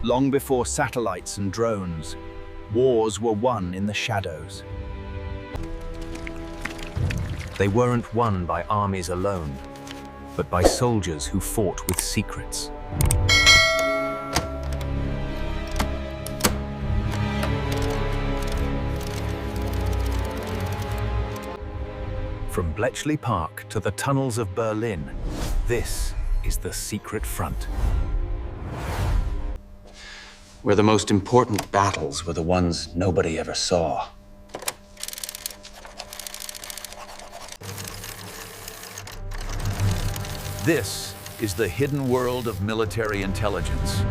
Long before satellites and drones, wars were won in the shadows. They weren't won by armies alone, but by soldiers who fought with secrets. From Bletchley Park to the tunnels of Berlin, this is the secret front. Where the most important battles were the ones nobody ever saw. This is the hidden world of military intelligence.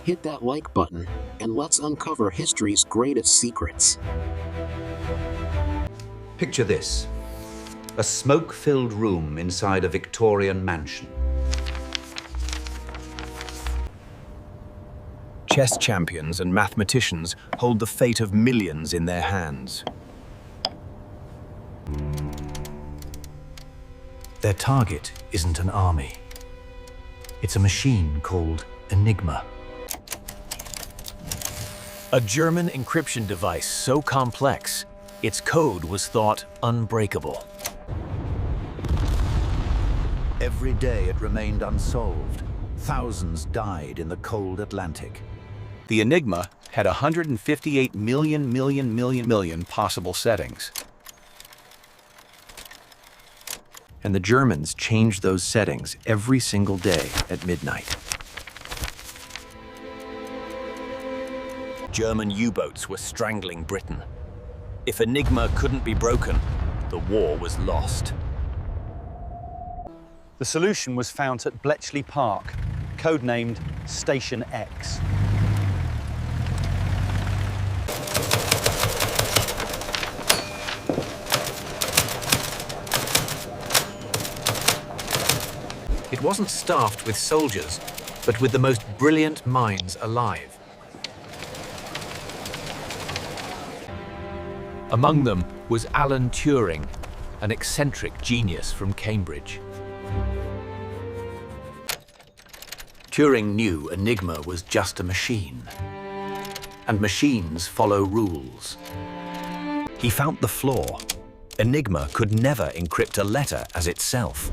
Hit that like button, and let's uncover history's greatest secrets. Picture this: a smoke-filled room inside a Victorian mansion. Chess champions and mathematicians hold the fate of millions in their hands. Their target isn't an army. It's a machine called Enigma. A German encryption device so complex, its code was thought unbreakable. Every day it remained unsolved. Thousands died in the cold Atlantic. The Enigma had 158 million possible settings. And the Germans changed those settings every single day at midnight. German U-boats were strangling Britain. If Enigma couldn't be broken, the war was lost. The solution was found at Bletchley Park, codenamed Station X. It wasn't staffed with soldiers, but with the most brilliant minds alive. Among them was Alan Turing, an eccentric genius from Cambridge. Turing knew Enigma was just a machine, and machines follow rules. He found the flaw. Enigma could never encrypt a letter as itself.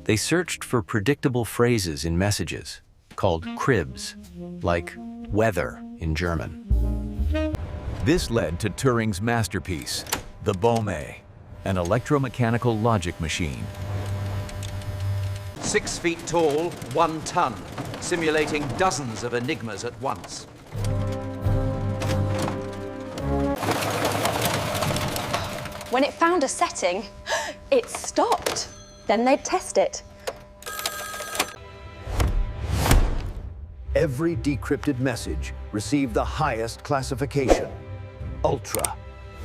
They searched for predictable phrases in messages, called cribs, like weather in German. This led to Turing's masterpiece, the Bombe, an electromechanical logic machine. 6 feet tall, 1 ton, simulating dozens of enigmas at once. When it found a setting, it stopped. Then they'd test it. Every decrypted message received the highest classification, Ultra.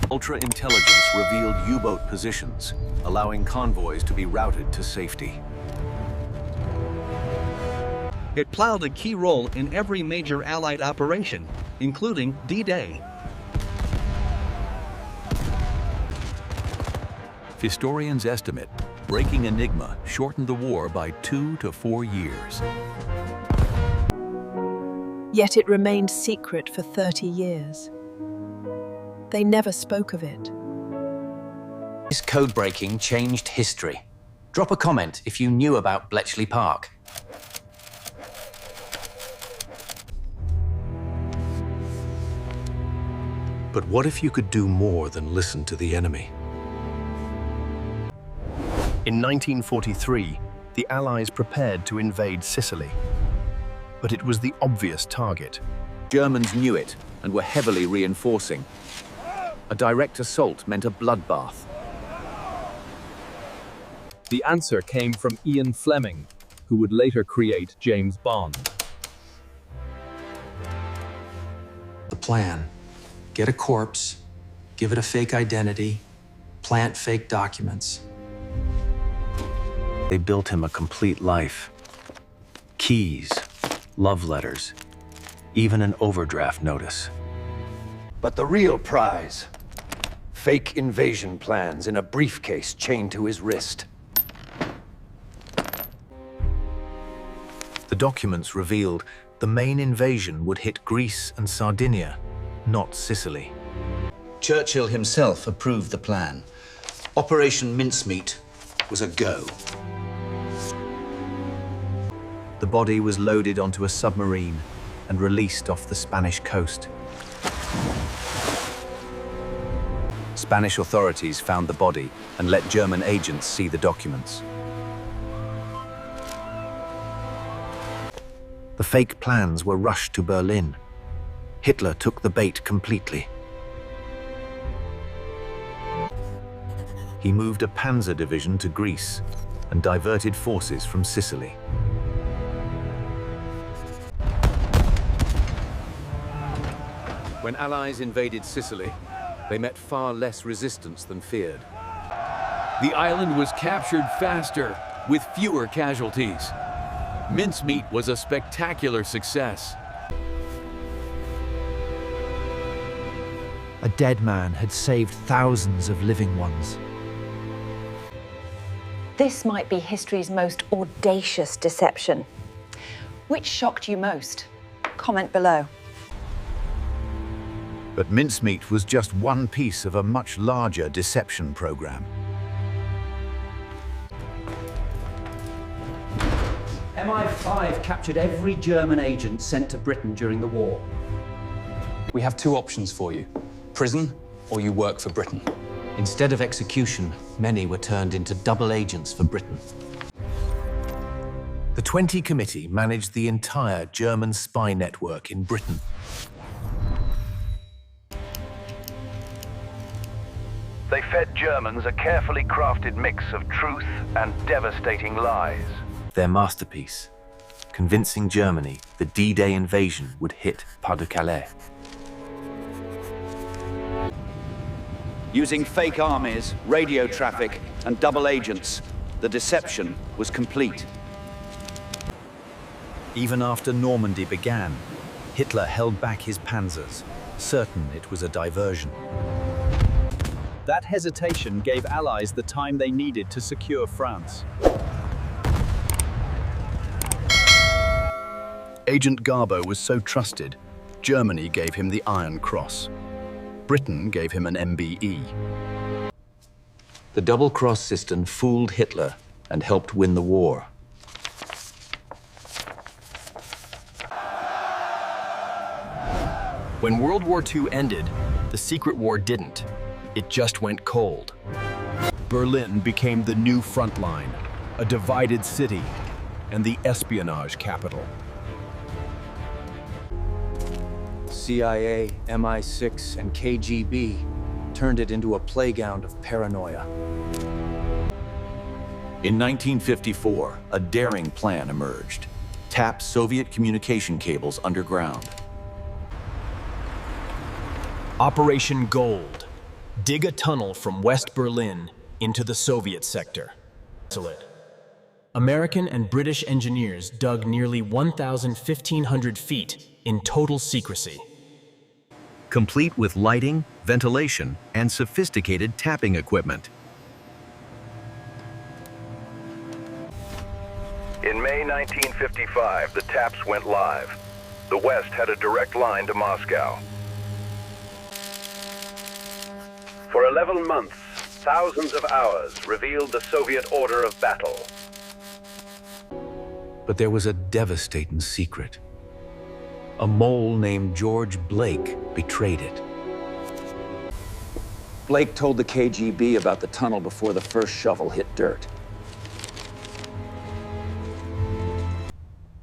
Ultra intelligence revealed U-boat positions, allowing convoys to be routed to safety. It played a key role in every major Allied operation, including D-Day. Historians estimate breaking Enigma shortened the war by 2 to 4 years. Yet it remained secret for 30 years. They never spoke of it. This code-breaking changed history. Drop a comment if you knew about Bletchley Park. But what if you could do more than listen to the enemy? In 1943, the Allies prepared to invade Sicily. But it was the obvious target. Germans knew it and were heavily reinforcing. A direct assault meant a bloodbath. The answer came from Ian Fleming, who would later create James Bond. The plan: get a corpse, give it a fake identity, plant fake documents. They built him a complete life. Keys, love letters, even an overdraft notice. But the real prize: fake invasion plans in a briefcase chained to his wrist. documents revealed the main invasion would hit Greece and Sardinia, not Sicily. Churchill himself approved the plan. Operation Mincemeat was a go. The body was loaded onto a submarine and released off the Spanish coast. Spanish authorities found the body and let German agents see the documents. The fake plans were rushed to Berlin. Hitler took the bait completely. He moved a panzer division to Greece and diverted forces from Sicily. When Allies invaded Sicily, they met far less resistance than feared. The island was captured faster, with fewer casualties. Mincemeat was a spectacular success. A dead man had saved thousands of living ones. This might be history's most audacious deception. Which shocked you most? Comment below. But Mincemeat was just one piece of a much larger deception program. MI5 captured every German agent sent to Britain during the war. We have two options for you: prison or you work for Britain. Instead of execution, many were turned into double agents for Britain. The 20 Committee managed the entire German spy network in Britain. They fed Germans a carefully crafted mix of truth and devastating lies. Their masterpiece, convincing Germany the D-Day invasion would hit Pas-de-Calais. Using fake armies, radio traffic, and double agents, the deception was complete. Even after Normandy began, Hitler held back his panzers, certain it was a diversion. That hesitation gave Allies the time they needed to secure France. Agent Garbo was so trusted, Germany gave him the Iron Cross. Britain gave him an MBE. The double-cross system fooled Hitler and helped win the war. When World War II ended, the secret war didn't. It just went cold. Berlin became the new front line, a divided city, and the espionage capital. CIA, MI6, and KGB turned it into a playground of paranoia. In 1954, a daring plan emerged: tap Soviet communication cables underground. Operation Gold. Dig a tunnel from West Berlin into the Soviet sector. American and British engineers dug nearly 1,500 feet in total secrecy. Complete with lighting, ventilation, and sophisticated tapping equipment. In May 1955, the taps went live. The West had a direct line to Moscow. For 11 months, thousands of hours revealed the Soviet order of battle. But there was a devastating secret. A mole named George Blake betrayed it. Blake told the KGB about the tunnel before the first shovel hit dirt.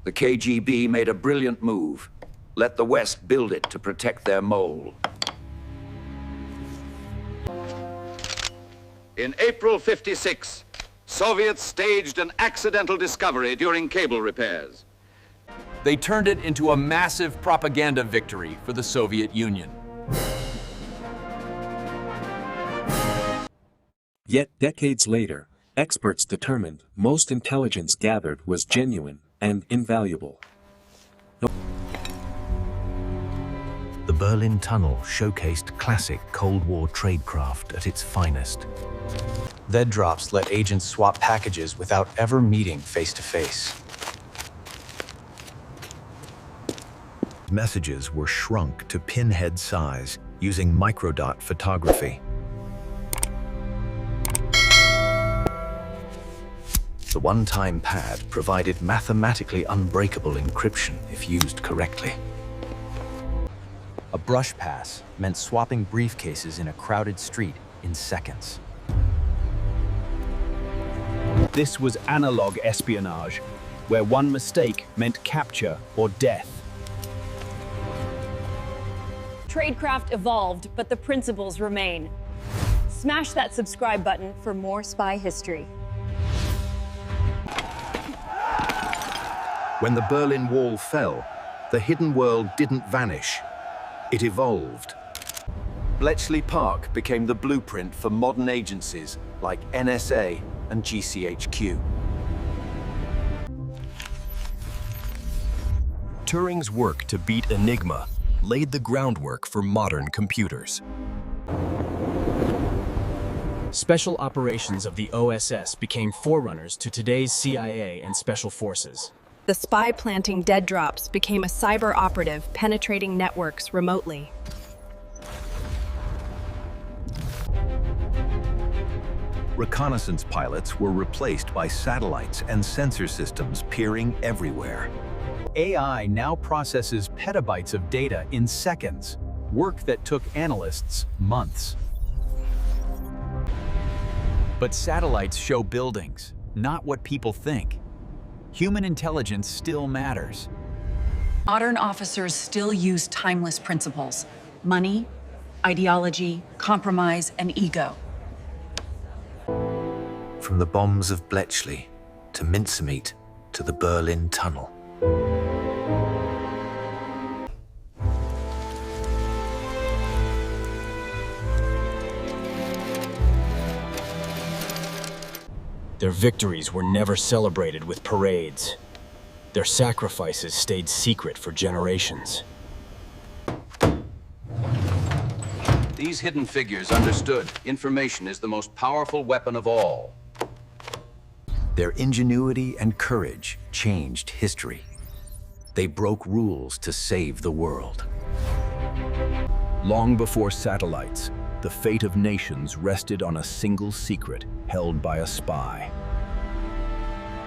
The KGB made a brilliant move. Let the West build it to protect their mole. In April '56, Soviets staged an accidental discovery during cable repairs. They turned it into a massive propaganda victory for the Soviet Union. Yet decades later, experts determined most intelligence gathered was genuine and invaluable. The Berlin Tunnel showcased classic Cold War tradecraft at its finest. Lead drops let agents swap packages without ever meeting face to face. Messages were shrunk to pinhead size using microdot photography. The one-time pad provided mathematically unbreakable encryption if used correctly. A brush pass meant swapping briefcases in a crowded street in seconds. This was analog espionage, where one mistake meant capture or death. Tradecraft evolved, but the principles remain. Smash that subscribe button for more spy history. When the Berlin Wall fell, the hidden world didn't vanish. It evolved. Bletchley Park became the blueprint for modern agencies like NSA and GCHQ. Turing's work to beat Enigma laid the groundwork for modern computers. Special operations of the OSS became forerunners to today's CIA and Special Forces. The spy planting dead drops became a cyber operative penetrating networks remotely. Reconnaissance pilots were replaced by satellites and sensor systems peering everywhere. AI now processes petabytes of data in seconds, work that took analysts months. But satellites show buildings, not what people think. Human intelligence still matters. Modern officers still use timeless principles: money, ideology, compromise, and ego. From the bombs of Bletchley to Mincemeat to the Berlin Tunnel. Their victories were never celebrated with parades. Their sacrifices stayed secret for generations. These hidden figures understood information is the most powerful weapon of all. Their ingenuity and courage changed history. They broke rules to save the world. Long before satellites, the fate of nations rested on a single secret held by a spy.